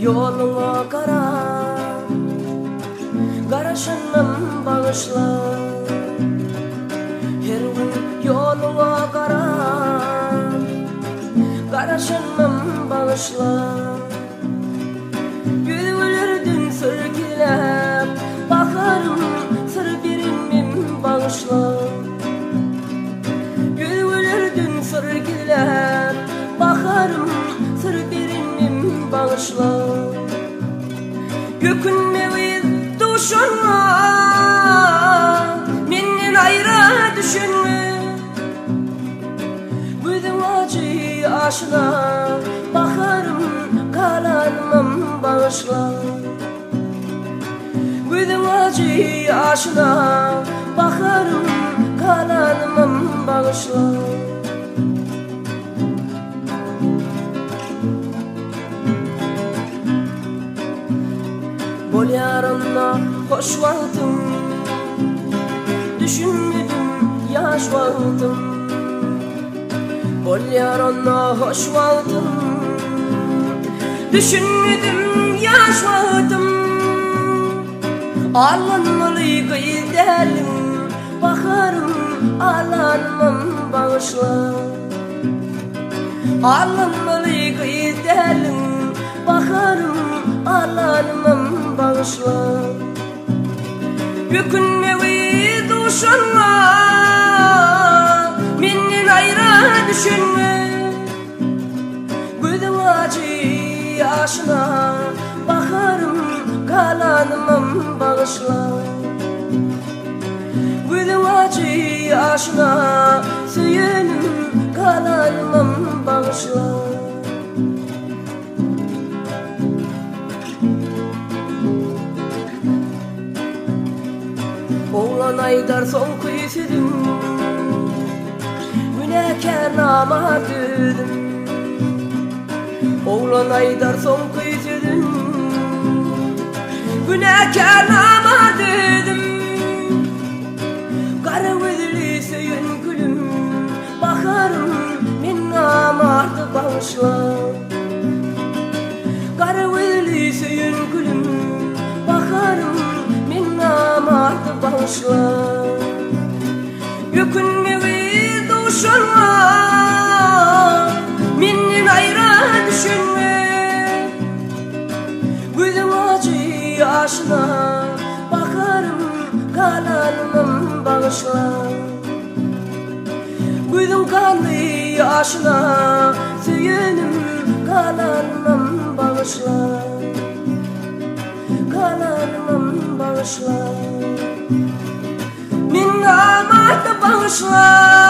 Yoluna kara, karşınım bağışla. Her gün yoluna kara, karşınım bağışla. Gülülürdün sürgülep, bakarım sır birimim bağışla. Gülülürdün sürgülep, bakarım sır birimim bağışla. Gökünme uyuz duşunma, menden ayrı düşünme. Güdüm acı aşına, bakarım kalanmam bağışla. Güdüm acı aşına, bakarım kalanmam bağışla. Bol yarınla hoş vaktim, düşünmedim yaş vaktim. Bol yarınla hoş vaktim, düşünmedim yaş vaktim. Alınmalı gıydelim, bakarım alanmam bağışla. Alınmalı gıydelim, bakarım alanmam bağışla. Gökünme uyuz uşanma, menden ayrı düşünme. Güdüm acı yaşına, bakarım kalanmam bağışla. Güdüm acı yaşına, söylenim kalanmam bağışla. Oğlan aydar son kuyusuydum, günahkar namardım. Oğlan aydar son kuyusuydum, günahkar namardım. Kara gözlü söyün gülüm, bakarım men namardı bağışla. Kara gözlü söyün gülüm, bakarım men namardı bağışla. Gökünme uyuz uşanma, menden ayrı düşünme. Güdüm acı yaşına, bakarım kalanmam bağışla. Güdüm kanlı yaşına, söylenim kalanmam bağışla. Kalanmam bağışla, min namardı bağışla.